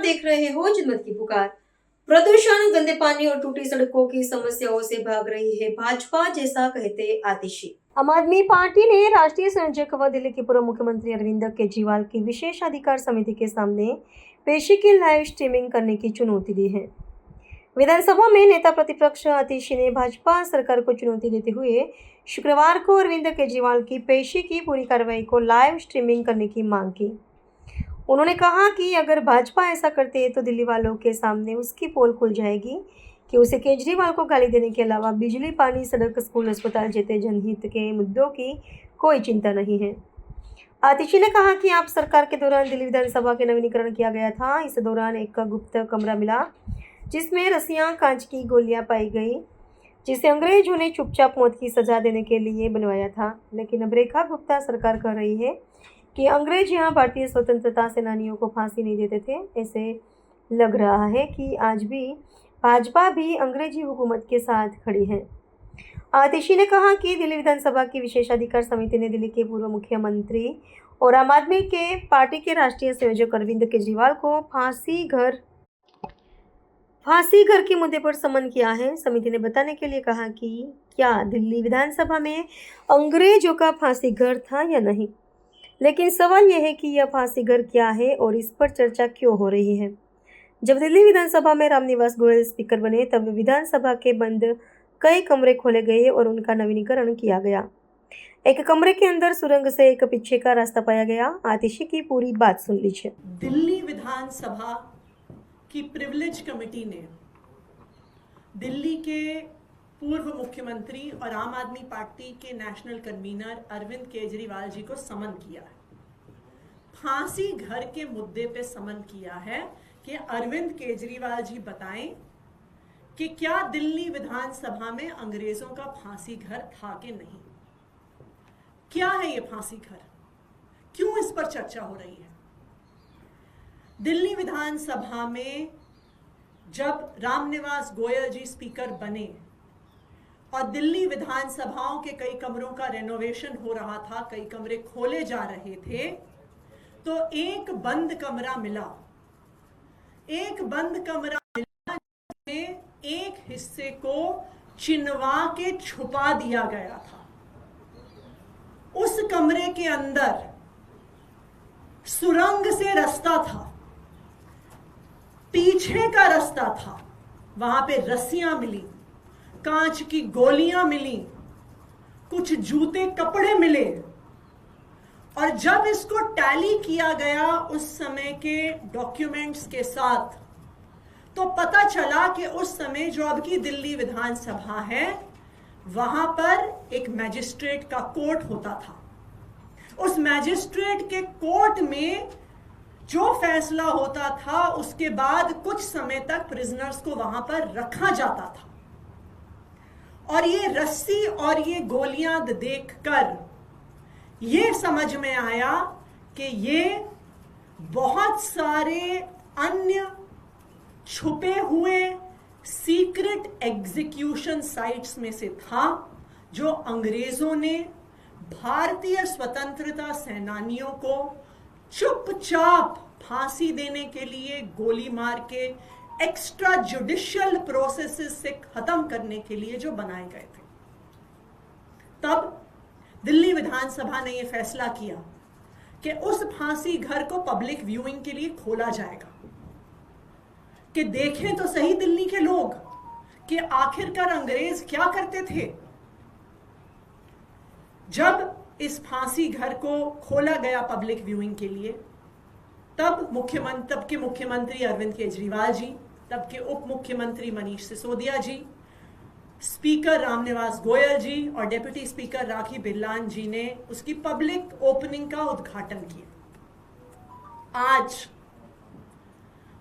आप देख रहे हो जनमत की पुकार। प्रदूषण, गंदे पानी और टूटी सड़कों की समस्याओं से भाग रही है भाजपा, जैसा कहते आतिशी। आम आदमी पार्टी ने राष्ट्रीय संयोजक व दिल्ली के पूर्व मुख्यमंत्री अरविंद केजरीवाल की विशेषाधिकार समिति के सामने पेशी की लाइव स्ट्रीमिंग करने की चुनौती दी है। विधानसभा में नेता प्रतिपक्ष आतिशी ने भाजपा सरकार को चुनौती देते हुए शुक्रवार को अरविंद केजरीवाल की पेशी की पूरी कार्रवाई को लाइव स्ट्रीमिंग करने की मांग की। उन्होंने कहा कि अगर भाजपा ऐसा करते हैं तो दिल्ली वालों के सामने उसकी पोल खुल जाएगी कि उसे केजरीवाल को गाली देने के अलावा बिजली, पानी, सड़क, स्कूल, अस्पताल जैसे जनहित के मुद्दों की कोई चिंता नहीं है। आतिशी ने कहा कि आप सरकार के दौरान दिल्ली विधानसभा के नवीनीकरण किया गया था। इस दौरान एक गुप्त कमरा मिला जिसमें रस्सियां, कांच की गोलियां पाई गई, जिसे अंग्रेजों ने चुपचाप मौत की सजा देने के लिए बनवाया था। लेकिन अब रेखा गुप्ता सरकार कह रही है कि अंग्रेज यहाँ भारतीय स्वतंत्रता सेनानियों को फांसी नहीं देते थे। ऐसे लग रहा है कि आज भी भाजपा भी अंग्रेजी हुकूमत के साथ खड़ी है। आतिशी ने कहा कि दिल्ली विधानसभा की विशेषाधिकार समिति ने दिल्ली के पूर्व मुख्यमंत्री और आम आदमी के पार्टी के राष्ट्रीय संयोजक अरविंद केजरीवाल को फांसी घर के मुद्दे पर समन किया है। समिति ने बताने के लिए कहा कि क्या दिल्ली विधानसभा में अंग्रेजों का फांसी घर था या नहीं, लेकिन सवाल यह है कि यह फांसी घर क्या है और इस पर चर्चा क्यों हो रही है। जब दिल्ली विधानसभा में रामनिवास गोयल स्पीकर बने तब विधानसभा के बंद कई कमरे खोले गए और उनका नवीनीकरण किया गया। एक कमरे के अंदर सुरंग से एक पीछे का रास्ता पाया गया। आतिशी की पूरी बात सुन लीजिए। दिल्ली विधानसभा की प्रिविलेज कमेटी ने दिल्ली के पूर्व मुख्यमंत्री और आम आदमी पार्टी के नेशनल कन्वीनर अरविंद केजरीवाल जी को समन किया है। फांसी घर के मुद्दे पे समन किया है कि अरविंद केजरीवाल जी बताएं कि क्या दिल्ली विधानसभा में अंग्रेजों का फांसी घर था कि नहीं। क्या है ये फांसी घर, क्यों इस पर चर्चा हो रही है। दिल्ली विधानसभा में जब रामनिवास गोयल जी स्पीकर बने और दिल्ली विधानसभाओं के कई कमरों का रेनोवेशन हो रहा था, कई कमरे खोले जा रहे थे, तो एक बंद कमरा मिला जिसमें एक हिस्से को चिनवा के छुपा दिया गया था। उस कमरे के अंदर सुरंग से रास्ता था, पीछे का रास्ता था, वहां पे रस्सियां मिली, कांच की गोलियां मिली, कुछ जूते कपड़े मिले। और जब इसको टैली किया गया उस समय के डॉक्यूमेंट्स के साथ, तो पता चला कि उस समय जो अब की दिल्ली विधानसभा है वहां पर एक मैजिस्ट्रेट का कोर्ट होता था। उस मैजिस्ट्रेट के कोर्ट में जो फैसला होता था उसके बाद कुछ समय तक प्रिजनर्स को वहां पर रखा जाता था। और ये रस्सी और ये गोलियां देखकर ये समझ में आया कि ये बहुत सारे अन्य छुपे हुए सीक्रेट एग्जीक्यूशन साइट्स में से था, जो अंग्रेजों ने भारतीय स्वतंत्रता सेनानियों को चुपचाप फांसी देने के लिए, गोली मार के, एक्स्ट्रा जुडिशियल प्रोसेसेस से खत्म करने के लिए जो बनाए गए थे। तब दिल्ली विधानसभा ने यह फैसला किया कि उस फांसी घर को पब्लिक व्यूइंग के लिए खोला जाएगा, कि देखें तो सही दिल्ली के लोग कि आखिरकार अंग्रेज क्या करते थे। जब इस फांसी घर को खोला गया पब्लिक व्यूइंग के लिए, तब के मुख्यमंत्री अरविंद केजरीवाल जी, तब के उप मुख्यमंत्री मनीष सिसोदिया जी, स्पीकर रामनिवास गोयल जी और डेप्यूटी स्पीकर राखी बिरलान जी ने उसकी पब्लिक ओपनिंग का उद्घाटन किया। आज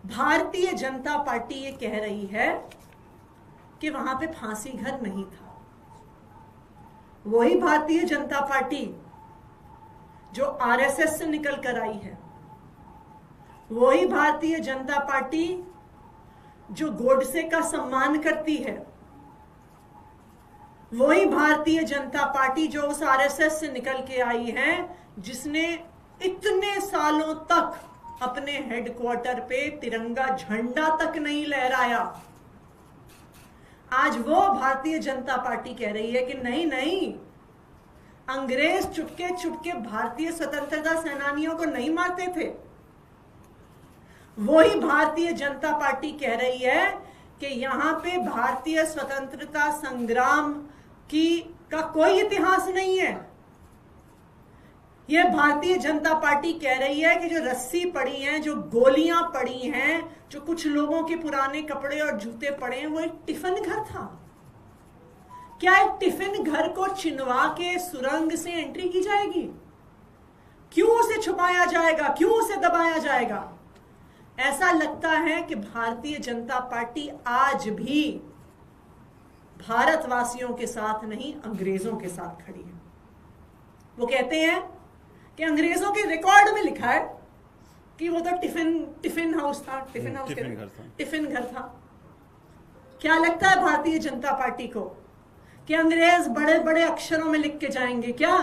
भारतीय जनता पार्टी ये कह रही है कि वहां पे फांसी घर नहीं था। वही भारतीय जनता पार्टी जो आरएसएस से निकल कर आई है, वही भारतीय जनता पार्टी जो गोडसे का सम्मान करती है, वही भारतीय जनता पार्टी जो उस आरएसएस से निकल के आई है जिसने इतने सालों तक अपने हेडक्वार्टर पे तिरंगा झंडा तक नहीं लहराया। आज वो भारतीय जनता पार्टी कह रही है कि नहीं नहीं, अंग्रेज चुपके चुपके भारतीय स्वतंत्रता सेनानियों को नहीं मारते थे। वही भारतीय जनता पार्टी कह रही है कि यहां पे भारतीय स्वतंत्रता संग्राम का कोई इतिहास नहीं है। यह भारतीय जनता पार्टी कह रही है कि जो रस्सी पड़ी है, जो गोलियां पड़ी हैं, जो कुछ लोगों के पुराने कपड़े और जूते पड़े हैं, वो एक टिफिन घर था। क्या एक टिफिन घर को चिनवा के सुरंग से एंट्री की जाएगी? क्यों उसे छुपाया जाएगा? क्यों उसे दबाया जाएगा? ऐसा लगता है कि भारतीय जनता पार्टी आज भी भारतवासियों के साथ नहीं, अंग्रेजों के साथ खड़ी है। वो कहते हैं कि अंग्रेजों के रिकॉर्ड में लिखा है कि वो तो टिफिन हाउस था, टिफिन घर था। क्या लगता है भारतीय जनता पार्टी को कि अंग्रेज बड़े बड़े अक्षरों में लिख के जाएंगे क्या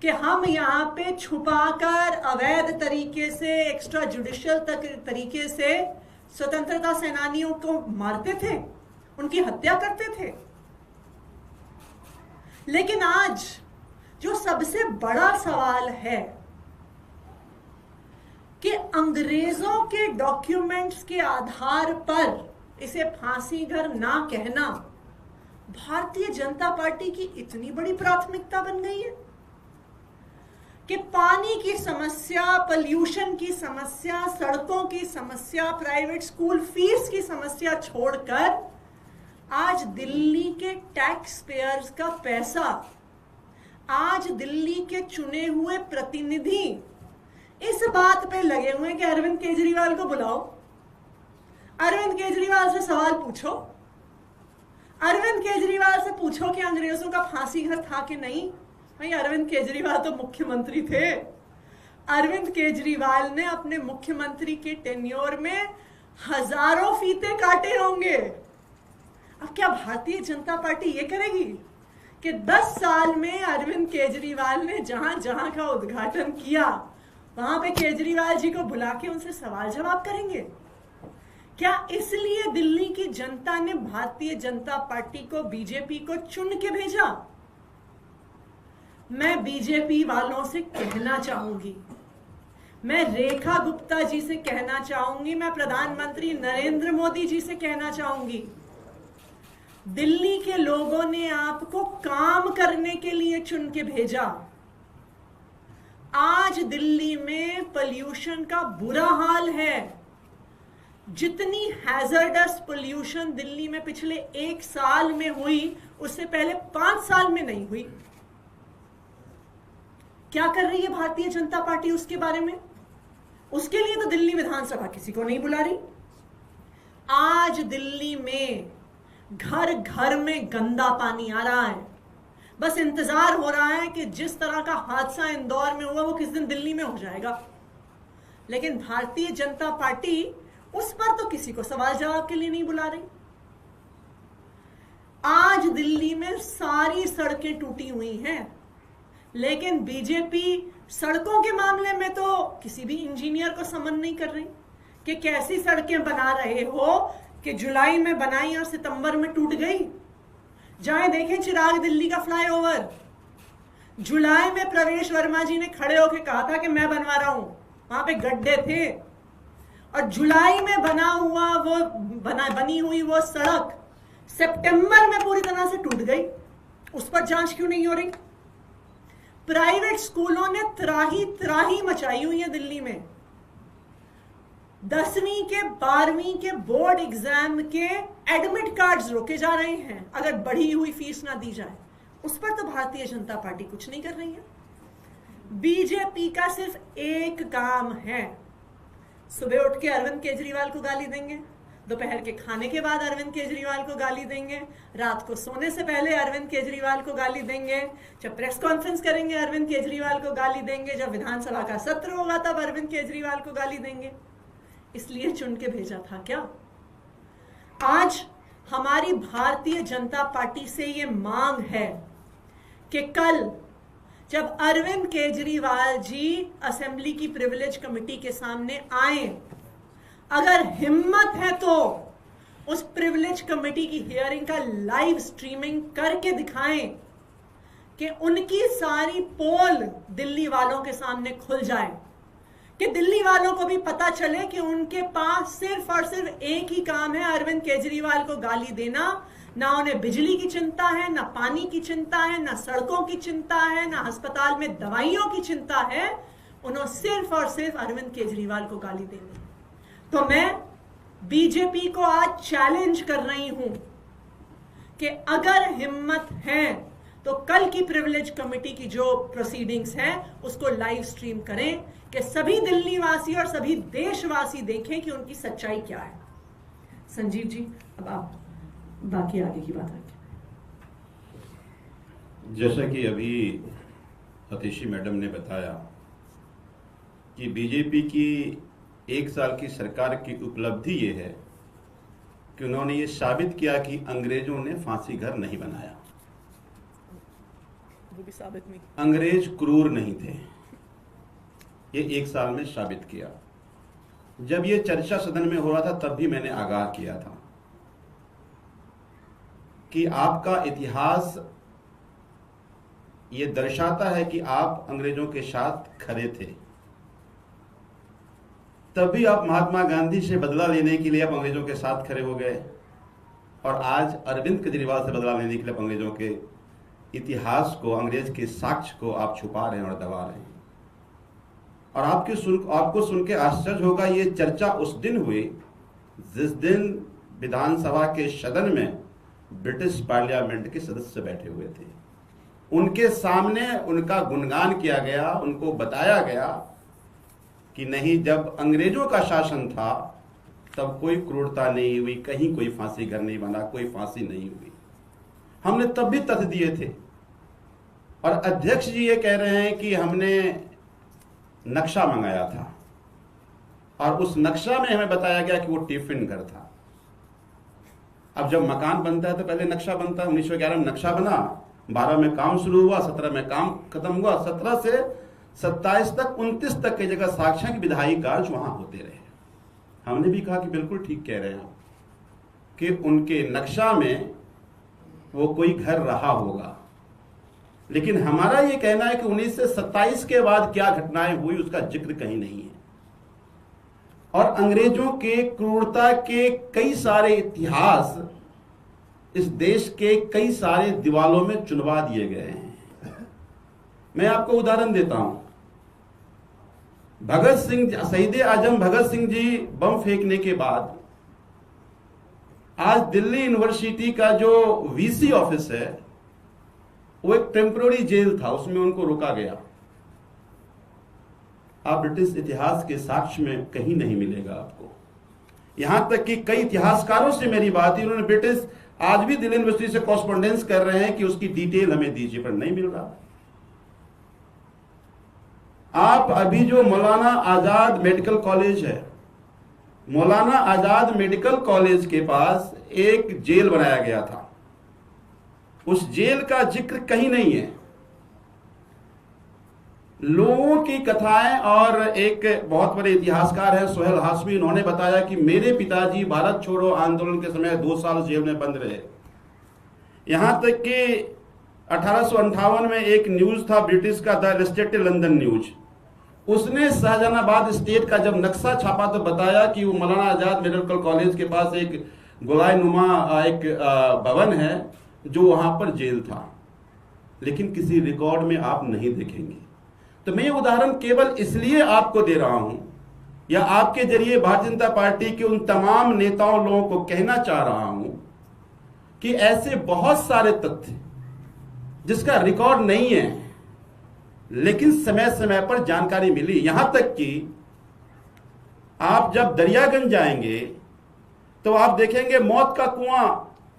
कि हम यहाँ पे छुपाकर अवैध तरीके से, एक्स्ट्रा जुडिशियल तरीके से स्वतंत्रता सेनानियों को मारते थे, उनकी हत्या करते थे? लेकिन आज जो सबसे बड़ा सवाल है कि अंग्रेजों के डॉक्यूमेंट्स के आधार पर इसे फांसी घर ना कहना भारतीय जनता पार्टी की इतनी बड़ी प्राथमिकता बन गई है कि पानी की समस्या, पॉल्यूशन की समस्या, सड़कों की समस्या, प्राइवेट स्कूल फीस की समस्या छोड़कर आज दिल्ली के टैक्स पेयर्स का पैसा, आज दिल्ली के चुने हुए प्रतिनिधि इस बात पे लगे हुए हैं कि अरविंद केजरीवाल को बुलाओ, अरविंद केजरीवाल से सवाल पूछो, अरविंद केजरीवाल से पूछो कि अंग्रेजों का फांसी घर था कि नहीं। भाई, अरविंद केजरीवाल तो मुख्यमंत्री थे। अरविंद केजरीवाल ने अपने मुख्यमंत्री के टेन्योर में हजारों फीते काटे होंगे। अब क्या भारतीय जनता पार्टी ये करेगी कि 10 साल में अरविंद केजरीवाल ने जहां जहां का उद्घाटन किया वहां पे केजरीवाल जी को बुला के उनसे सवाल जवाब करेंगे? क्या इसलिए दिल्ली की जनता ने भारतीय जनता पार्टी को, बीजेपी को चुन के भेजा? मैं बीजेपी वालों से कहना चाहूंगी, मैं रेखा गुप्ता जी से कहना चाहूंगी, मैं प्रधानमंत्री नरेंद्र मोदी जी से कहना चाहूंगी, दिल्ली के लोगों ने आपको काम करने के लिए चुन के भेजा। आज दिल्ली में पोल्यूशन का बुरा हाल है। जितनी हैजर्डस पोल्यूशन दिल्ली में पिछले 1 साल में हुई, उससे पहले 5 साल में नहीं हुई। क्या कर रही है भारतीय जनता पार्टी उसके बारे में? उसके लिए तो दिल्ली विधानसभा किसी को नहीं बुला रही। आज दिल्ली में घर घर में गंदा पानी आ रहा है। बस इंतजार हो रहा है कि जिस तरह का हादसा इंदौर में हुआ वो किस दिन दिल्ली में हो जाएगा। लेकिन भारतीय जनता पार्टी उस पर तो किसी को सवाल जवाब के लिए नहीं बुला रही। आज दिल्ली में सारी सड़कें टूटी हुई हैं, लेकिन बीजेपी सड़कों के मामले में तो किसी भी इंजीनियर को समन नहीं कर रही कि कैसी सड़कें बना रहे हो कि जुलाई में बनाई और सितंबर में टूट गई। जाए देखें चिराग दिल्ली का फ्लाईओवर, जुलाई में प्रवेश वर्मा जी ने खड़े होकर कहा था कि मैं बनवा रहा हूं, वहां पे गड्ढे थे, और जुलाई में बनी हुई वो सड़क सितंबर में पूरी तरह से टूट गई। उस पर जांच क्यों नहीं हो रही? प्राइवेट स्कूलों ने त्राही मचाई हुई है दिल्ली में। 10वीं के 12वीं के बोर्ड एग्जाम के एडमिट कार्ड्स रोके जा रहे हैं अगर बढ़ी हुई फीस ना दी जाए। उस पर तो भारतीय जनता पार्टी कुछ नहीं कर रही है। बीजेपी का सिर्फ एक काम है, सुबह उठ के अरविंद केजरीवाल को गाली देंगे, दोपहर के खाने के बाद अरविंद केजरीवाल को गाली देंगे, रात को सोने से पहले अरविंद केजरीवाल को गाली देंगे, जब प्रेस कॉन्फ्रेंस करेंगे अरविंद केजरीवाल को गाली देंगे, जब विधानसभा का सत्र होगा तब अरविंद केजरीवाल को गाली देंगे। इसलिए चुन के भेजा था क्या? आज हमारी भारतीय जनता पार्टी से ये मांग है कि कल जब अरविंद केजरीवाल जी असेंबली की प्रिविलेज कमेटी के सामने आए, अगर हिम्मत है तो उस प्रिविलेज कमेटी की हियरिंग का लाइव स्ट्रीमिंग करके दिखाएं कि उनकी सारी पोल दिल्ली वालों के सामने खुल जाए, कि दिल्ली वालों को भी पता चले कि उनके पास सिर्फ और सिर्फ एक ही काम है, अरविंद केजरीवाल को गाली देना। ना उन्हें बिजली की चिंता है, ना पानी की चिंता है, ना सड़कों की चिंता है, ना अस्पताल में दवाइयों की चिंता है, उन्हें सिर्फ और सिर्फ अरविंद केजरीवाल को गाली देनी। तो मैं बीजेपी को आज चैलेंज कर रही हूं कि अगर हिम्मत है तो कल की प्रिविलेज कमेटी की जो प्रोसीडिंग्स हैं उसको लाइव स्ट्रीम करें कि सभी दिल्ली वासी और सभी देशवासी देखें कि उनकी सच्चाई क्या है। संजीव जी, अब आप बाकी आगे की बात रखें। जैसा कि अभी आतिशी मैडम ने बताया कि बीजेपी की 1 साल की सरकार की उपलब्धि ये है कि उन्होंने ये साबित किया कि अंग्रेजों ने फांसी घर नहीं बनाया, वो भी साबित नहीं, अंग्रेज क्रूर नहीं थे, ये 1 साल में साबित किया। जब ये चर्चा सदन में हो रहा था तब भी मैंने आगाह किया था कि आपका इतिहास ये दर्शाता है कि आप अंग्रेजों के साथ खड़े थे, तब भी आप महात्मा गांधी से बदला लेने के लिए आप अंग्रेजों के साथ खड़े हो गए, और आज अरविंद केजरीवाल से बदला लेने के लिए आप अंग्रेजों के इतिहास को, अंग्रेज के साक्ष्य को आप छुपा रहे हैं और दबा रहे हैं। और आपको सुन के आश्चर्य होगा, ये चर्चा उस दिन हुई जिस दिन विधानसभा के सदन में ब्रिटिश पार्लियामेंट के सदस्य बैठे हुए थे। उनके सामने उनका गुणगान किया गया, उनको बताया गया कि नहीं, जब अंग्रेजों का शासन था तब कोई क्रूरता नहीं हुई, कहीं कोई फांसी घर नहीं बना, कोई फांसी नहीं हुई। हमने तब भी तथ्य दिए थे। और अध्यक्ष जी ये कह रहे हैं कि हमने नक्शा मंगाया था और उस नक्शा में हमें बताया गया कि वो टिफिन घर था। अब जब मकान बनता है तो पहले नक्शा बनता है। 1911 में नक्शा बना, 12 में काम शुरू हुआ, 17 में काम खत्म हुआ, 17 से 27 तक 29 तक की जगह साक्ष्य विधायी कार्य वहां होते रहे। हमने भी कहा कि बिल्कुल ठीक कह रहे हैं कि उनके नक्शा में वो कोई घर रहा होगा, लेकिन हमारा ये कहना है कि 1927 के बाद क्या घटनाएं हुई उसका जिक्र कहीं नहीं है। और अंग्रेजों के क्रूरता के कई सारे इतिहास इस देश के कई सारे दीवालों में चुनवा दिए गए हैं। मैं आपको उदाहरण देता हूं। भगत सिंह, शहीद आजम भगत सिंह जी बम फेंकने के बाद आज दिल्ली यूनिवर्सिटी का जो वीसी ऑफिस है वो एक टेम्पररी जेल था, उसमें उनको रोका गया। आप ब्रिटिश इतिहास के साक्ष्य में कहीं नहीं मिलेगा आपको। यहां तक कि कई इतिहासकारों से मेरी बात हुई, उन्होंने ब्रिटिश आज भी दिल्ली यूनिवर्सिटी से कॉरेस्पॉन्डेंस कर रहे हैं कि उसकी डिटेल हमें दीजिए, पर नहीं मिल रहा। आप अभी जो मौलाना आजाद मेडिकल कॉलेज है, मौलाना आजाद मेडिकल कॉलेज के पास एक जेल बनाया गया था, उस जेल का जिक्र कहीं नहीं है। लोगों की कथाएं, और एक बहुत बड़े इतिहासकार हैं सोहेल हाशमी, उन्होंने बताया कि मेरे पिताजी भारत छोड़ो आंदोलन के समय 2 साल जेल में बंद रहे। यहां तक कि 1858 में एक न्यूज था ब्रिटिश का, द इलस्ट्रेटेड लंदन न्यूज, उसने शाहजहानाबाद स्टेट का जब नक्शा छापा तो बताया कि वो मौलाना आजाद मेडिकल कॉलेज के पास एक गोलाईनुमा एक भवन है जो वहां पर जेल था, लेकिन किसी रिकॉर्ड में आप नहीं देखेंगे। तो मैं ये उदाहरण केवल इसलिए आपको दे रहा हूं, या आपके जरिए भारतीय जनता पार्टी के उन तमाम नेताओं लोगों को कहना चाह रहा हूं कि ऐसे बहुत सारे तथ्य जिसका रिकॉर्ड नहीं है लेकिन समय समय पर जानकारी मिली। यहां तक कि आप जब दरियागंज जाएंगे तो आप देखेंगे मौत का कुआं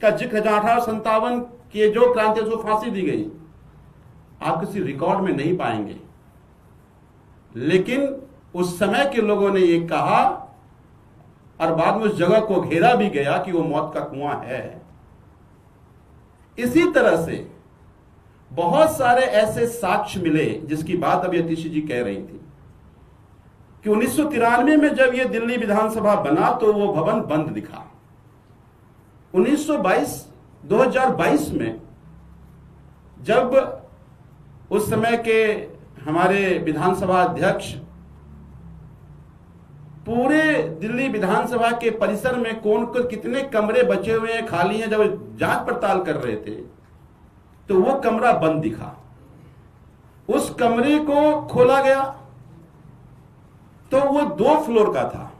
का जिक्र, जहां 1857 के जो क्रांति उसको फांसी दी गई, आप किसी रिकॉर्ड में नहीं पाएंगे। लेकिन उस समय के लोगों ने यह कहा और बाद में उस जगह को घेरा भी गया कि वो मौत का कुआं है। इसी तरह से बहुत सारे ऐसे साक्ष्य मिले जिसकी बात अभी अतिशी जी कह रही थी कि 1993 में जब यह दिल्ली विधानसभा बना तो वो भवन बंद दिखा। 2022 में जब उस समय के हमारे विधानसभा अध्यक्ष पूरे दिल्ली विधानसभा के परिसर में कौन को कितने कमरे बचे हुए हैं, खाली हैं, जब जांच पड़ताल कर रहे थे तो वो कमरा बंद दिखा। उस कमरे को खोला गया तो वो 2 फ्लोर का था।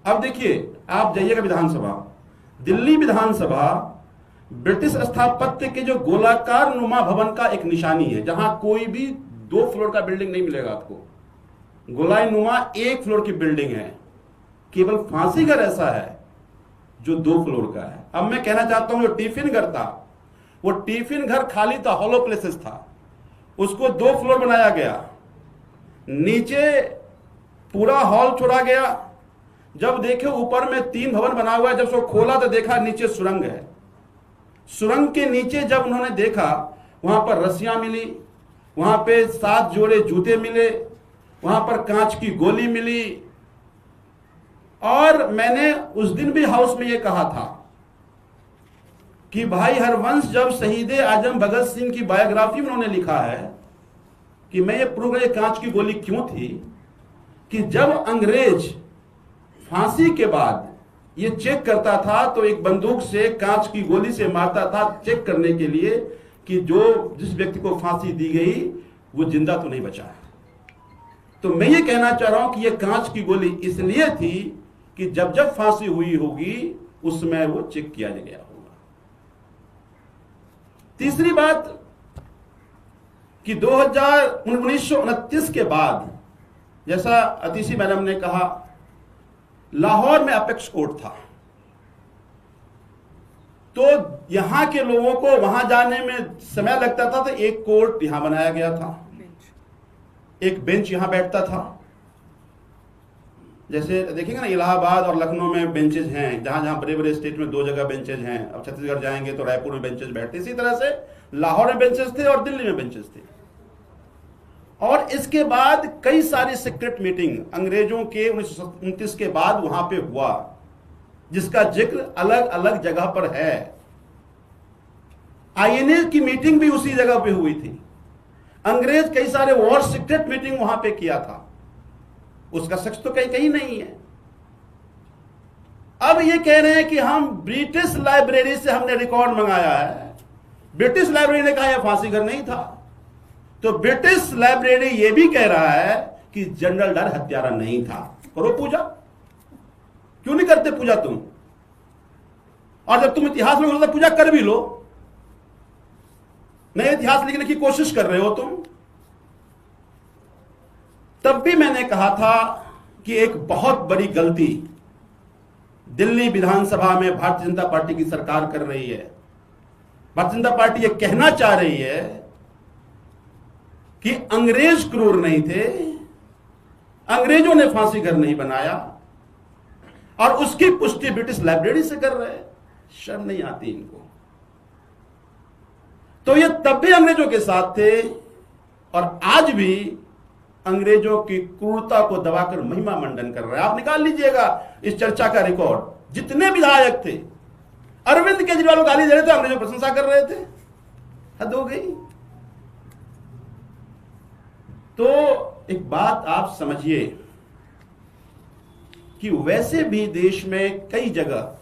अब देखिए, आप जाइएगा विधानसभा, दिल्ली विधानसभा ब्रिटिश स्थापत्य के जो गोलाकार नुमा भवन का एक निशानी है, जहां कोई भी 2 फ्लोर का बिल्डिंग नहीं मिलेगा आपको। गोलाई नुमा 1 फ्लोर की बिल्डिंग है। केवल फांसी घर ऐसा है जो 2 फ्लोर का है। अब मैं कहना चाहता हूं, जो टिफिन घर था, वो टिफिन घर खाली था, हॉलो प्लेसेस था, उसको 2 फ्लोर बनाया गया। नीचे पूरा हॉल छोड़ा गया। जब देखे ऊपर में 3 भवन बना हुआ है, जब उसको खोला तो देखा नीचे सुरंग है। सुरंग के नीचे जब उन्होंने देखा, वहां पर रस्सियां मिली, वहां पे 7 जोड़े जूते मिले, वहां पर कांच की गोली मिली। और मैंने उस दिन भी हाउस में यह कहा था कि भाई हरवंश जब शहीदे आजम भगत सिंह की बायोग्राफी में उन्होंने लिखा है कि मैं ये प्रूव ये कांच की गोली क्यों थी, कि जब अंग्रेज फांसी के बाद ये चेक करता था तो एक बंदूक से कांच की गोली से मारता था, चेक करने के लिए कि जिस व्यक्ति को फांसी दी गई वो जिंदा तो नहीं बचा। तो मैं ये कहना चाह रहा हूं कि ये कांच की गोली इसलिए थी कि जब जब फांसी हुई होगी उस समय वो चेक किया गया होगा। तीसरी बात कि 1929 के बाद, जैसा अतिशी मैडम ने कहा, लाहौर में अपेक्स कोर्ट था, तो यहां के लोगों को वहां जाने में समय लगता था, तो एक कोर्ट यहां बनाया गया था, एक बेंच यहां बैठता था। जैसे देखेंगे ना, इलाहाबाद और लखनऊ में बेंचेज हैं, जहां जहां बड़े बड़े स्टेट में 2 जगह बेंचेज हैं। अब छत्तीसगढ़ जाएंगे तो रायपुर में बेंचेज बैठते। इसी तरह से लाहौर में बेंचेज थे और दिल्ली में बेंचेज थे। और इसके बाद कई सारी सीक्रेट मीटिंग अंग्रेजों के 1929 के बाद वहां पे हुआ, जिसका जिक्र अलग अलग जगह पर है। आईएनए की मीटिंग भी उसी जगह पे हुई थी। अंग्रेज कई सारे वॉर सीक्रेट मीटिंग वहां पे किया था, उसका सच तो कहीं नहीं है। अब ये कह रहे हैं कि हम ब्रिटिश लाइब्रेरी से हमने रिकॉर्ड मंगाया है। ब्रिटिश लाइब्रेरी ने कहा यह फांसी घर नहीं था, तो ब्रिटिश लाइब्रेरी यह भी कह रहा है कि जनरल डायर हत्यारा नहीं था। करो पूजा, क्यों नहीं करते पूजा तुम? और जब तुम इतिहास में तो पूजा कर भी लो, नए इतिहास लिखने की कोशिश कर रहे हो तुम। तब भी मैंने कहा था कि एक बहुत बड़ी गलती दिल्ली विधानसभा में भारतीय जनता पार्टी की सरकार कर रही है। भारतीय जनता पार्टी यह कहना चाह रही है कि अंग्रेज क्रूर नहीं थे, अंग्रेजों ने फांसी घर नहीं बनाया, और उसकी पुष्टि ब्रिटिश लाइब्रेरी से कर रहे हैं। शर्म नहीं आती इनको? तो ये तब भी अंग्रेजों के साथ थे और आज भी अंग्रेजों की क्रूरता को दबाकर महिमा मंडन कर रहे हैं। आप निकाल लीजिएगा इस चर्चा का रिकॉर्ड, जितने विधायक थे, अरविंद केजरीवाल को गाली दे रहे थे, अंग्रेजों की प्रशंसा कर रहे थे। हद हो गई। तो एक बात आप समझिए कि वैसे भी देश में कई जगह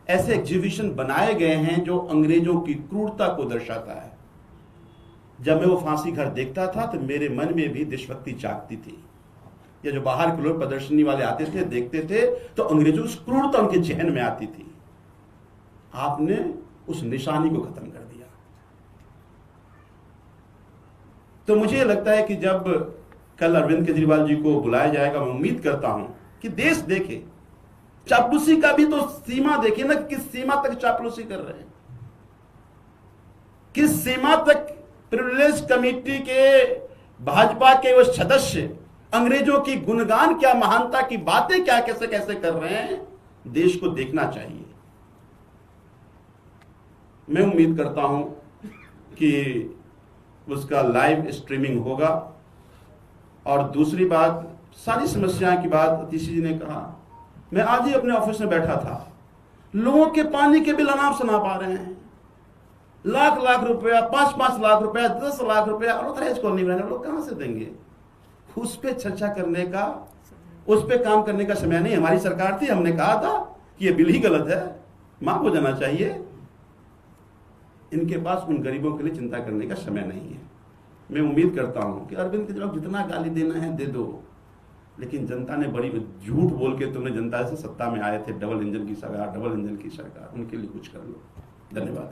ऐसे एग्जीबिशन बनाए गए हैं जो अंग्रेजों की क्रूरता को दर्शाता है। जब मैं वो फांसी घर देखता था तो मेरे मन में भी देशभक्ति जागती थी। या जो बाहर के लोग प्रदर्शनी वाले आते थे, देखते थे, तो अंग्रेजों की क्रूरता उनके जहन में आती थी। आपने उस निशानी को खत्म कर दिया। तो मुझे लगता है कि जब कल अरविंद केजरीवाल जी को बुलाया जाएगा, मैं उम्मीद करता हूं कि देश देखे, चापलूसी का भी तो सीमा देखिए ना, किस सीमा तक चापलूसी कर रहे हैं, किस सीमा तक प्रिविलेज कमेटी के भाजपा के वो सदस्य अंग्रेजों की गुणगान क्या, महानता की बातें क्या, कैसे कैसे कर रहे हैं। देश को देखना चाहिए। मैं उम्मीद करता हूं कि उसका लाइव स्ट्रीमिंग होगा। और दूसरी बात, सारी समस्याएं की बात अतिशी जी ने कहा, मैं आज ही अपने ऑफिस में बैठा था, लोगों के पानी के बिल अनाप शनाप आ रहे हैं, लाख लाख रुपया, 5-5 लाख रुपया, 10 लाख रुपया ऑथराइज कॉलोनी में लोग कहां से देंगे? उस पर चर्चा करने का, उस पर काम करने का समय नहीं। हमारी सरकार थी, हमने कहा था कि ये बिल ही गलत है, माफ हो जाना चाहिए। इनके पास उन गरीबों के लिए चिंता करने का समय नहीं है। मैं उम्मीद करता हूं कि अरविंद केजरीवाल जितना गाली देना है दे दो, लेकिन जनता ने बड़ी झूठ बोल के तुमने जनता से सत्ता में आए थे, डबल इंजन की सरकार, उनके लिए कुछ कर लो। धन्यवाद।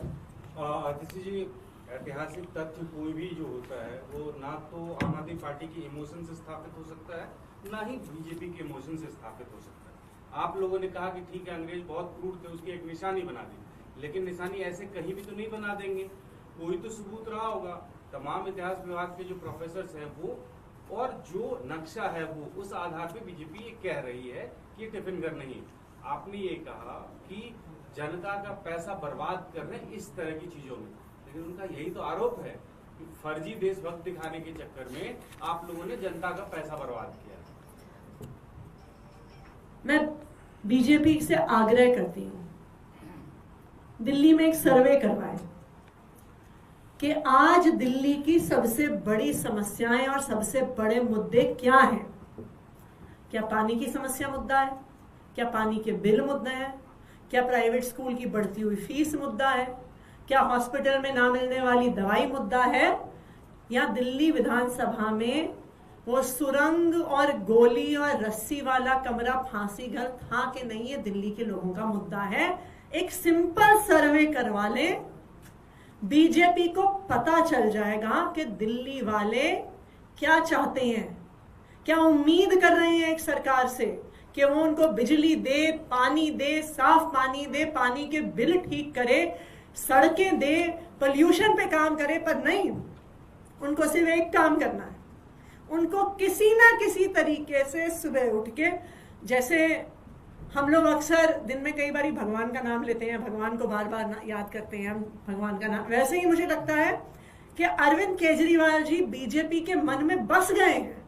आतिशी जी, ऐतिहासिक तथ्य कोई भी जो होता है वो ना तो आम आदमी पार्टी की इमोशन से स्थापित हो सकता है, ना ही बीजेपी के इमोशन से स्थापित हो सकता है। आप लोगों ने कहा कि ठीक है अंग्रेज बहुत क्रूर थे, उसकी एक निशानी बना दी, लेकिन निशानी ऐसे कहीं भी तो नहीं बना देंगे, कोई तो सबूत रहा होगा। तमाम इतिहास विभाग के जो प्रोफेसर हैं वो और जो नक्शा है वो उस आधार पे बीजेपी ये कह रही है कि ये टिफिन घर नहीं। आपने ये कहा कि जनता का पैसा बर्बाद कर रहे हैं इस तरह की चीजों में, लेकिन उनका यही तो आरोप है कि फर्जी देशभक्त दिखाने के चक्कर में आप लोगों ने जनता का पैसा बर्बाद किया। मैं बीजेपी से आग्रह करती हूं, दिल्ली में एक सर्वे करवाएं कि आज दिल्ली की सबसे बड़ी समस्याएं और सबसे बड़े मुद्दे क्या हैं। क्या पानी की समस्या मुद्दा है? क्या पानी के बिल मुद्दा है? क्या प्राइवेट स्कूल की बढ़ती हुई फीस मुद्दा है? क्या हॉस्पिटल में ना मिलने वाली दवाई मुद्दा है? या दिल्ली विधानसभा में वो सुरंग और गोली और रस्सी वाला कमरा फांसी घर था कि नहीं, ये दिल्ली के लोगों का मुद्दा है। एक सिंपल सर्वे करवा ले, बीजेपी को पता चल जाएगा कि दिल्ली वाले क्या चाहते हैं, क्या उम्मीद कर रहे हैं एक सरकार से कि वो उनको बिजली दे, पानी दे, साफ पानी दे, पानी के बिल ठीक करे, सड़कें दे, पोल्यूशन पे काम करे। पर नहीं, उनको सिर्फ एक काम करना है, उनको किसी ना किसी तरीके से सुबह उठ के, जैसे हम लोग अक्सर दिन में कई बार भगवान का नाम लेते हैं, भगवान को बार बार याद करते हैं हम भगवान का नाम, वैसे ही मुझे लगता है कि अरविंद केजरीवाल जी बीजेपी के मन में बस गए हैं।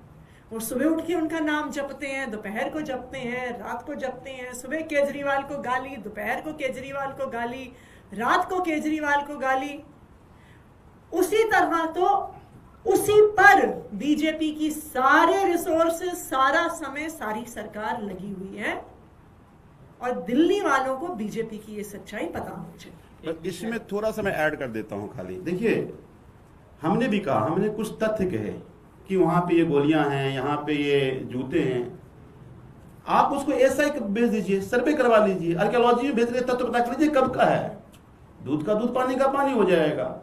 और सुबह उठ के उनका नाम जपते हैं, दोपहर को जपते हैं, रात को जपते हैं। सुबह केजरीवाल को गाली, दोपहर को केजरीवाल को गाली, रात को केजरीवाल को गाली। उसी तरह तो उसी पर बीजेपी की सारे रिसोर्सेज, सारा समय, सारी सरकार लगी हुई है और दिल्ली वालों को बीजेपी की ये सच्चाई पता होनी चाहिए। इसमें थोड़ा सा मैं ऐड कर देता हूं खाली। देखिए, हमने भी कहा, हमने कुछ तथ्य कहे कि वहां पे ये गोलियां हैं, यहाँ पे ये जूते हैं। आप उसको ऐसा ही भेज दीजिए, सर्वे करवा लीजिए, आर्कियोलॉजी में भेज रहे तथ्य पता कर लीजिए कब का है। दूध का दूध, पानी का पानी हो जाएगा।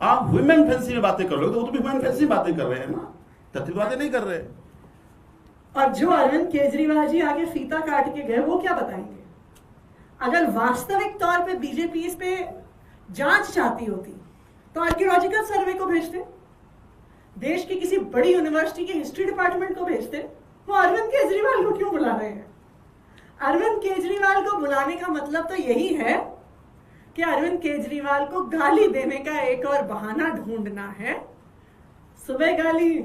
आप ह्यूमन फैंसी में बातें कर लो तो वो तो भी ह्यूमन फैंसी बातें कर रहे हैं ना, तथ्य बातें नहीं कर रहे। और जो अरविंद केजरीवाल जी आगे फीता काट के गए वो क्या बताएंगे? अगर वास्तविक तौर पे बीजेपी इस पे जांच चाहती होती तो आर्कियोलॉजिकल सर्वे को भेजते, देश की किसी बड़ी यूनिवर्सिटी के हिस्ट्री डिपार्टमेंट को भेजते। वो अरविंद केजरीवाल को क्यों बुला रहे हैं? अरविंद केजरीवाल को बुलाने का मतलब तो यही है कि अरविंद केजरीवाल को गाली देने का एक और बहाना ढूंढना है। सुबह गाली,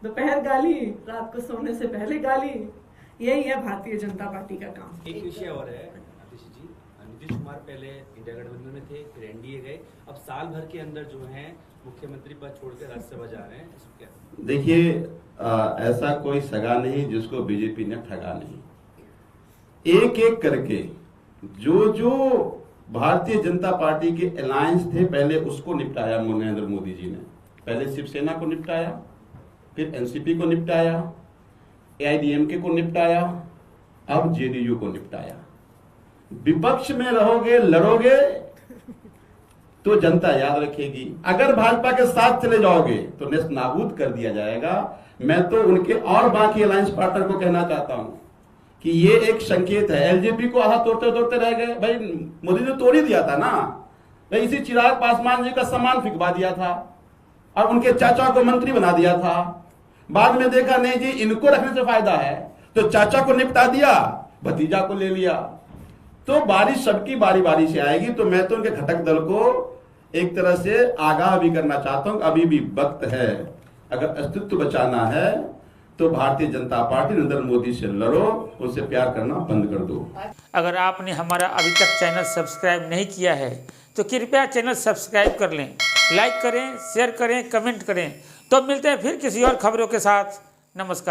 दोपहर गाली, रात को सोने से पहले गाली। यही है भारतीय जनता पार्टी का काम। एक विषय और है आतिशी जी, नीतीश कुमार पहले इंडिया गठबंधन में थे, फिर एनडीए गए, अब साल भर के अंदर जो है मुख्यमंत्री पद छोड़कर राज्यसभा जा रहे हैं, इसको क्या? देखिए, ऐसा कोई सगा नहीं जिसको बीजेपी ने ठगा नहीं। एक एक करके जो जो भारतीय जनता पार्टी के अलायंस थे, पहले उसको निपटाया नरेंद्र मोदी जी ने। पहले शिवसेना को निपटाया, फिर एनसीपी को निपटाया, एआईडीएमके को निपटाया, अब जेडीयू को निपटाया। विपक्ष में रहोगे, लड़ोगे तो जनता याद रखेगी। अगर भाजपा के साथ चले जाओगे तो नेस्त नाबूद कर दिया जाएगा। मैं तो उनके और बाकी अलायंस पार्टनर को कहना चाहता हूं कि ये एक संकेत है। एलजेपी को आहा तोड़ते तोड़ते रह गए। भाई, मोदी ने तोड़ ही दिया था ना भाई। इसी चिराग पासवान जी का सम्मान फिकवा दिया था और उनके चाचा को मंत्री बना दिया था। बाद में देखा नहीं जी, इनको रखने से फायदा है, तो चाचा को निपटा दिया, भतीजा को ले लिया। तो बारिश सबकी बारी बारी से आएगी। तो मैं तो उनके घटक दल को एक तरह से आगाह भी करना चाहता हूं, अभी भी वक्त है। अगर अस्तित्व बचाना है तो भारतीय जनता पार्टी नरेंद्र मोदी से लड़ो, उससे प्यार करना बंद कर दो। अगर आपने हमारा अभी तक चैनल सब्सक्राइब नहीं किया है तो कृपया चैनल सब्सक्राइब कर लें, लाइक करें, शेयर करें, कमेंट करें। तो मिलते हैं फिर किसी और खबरों के साथ। नमस्कार।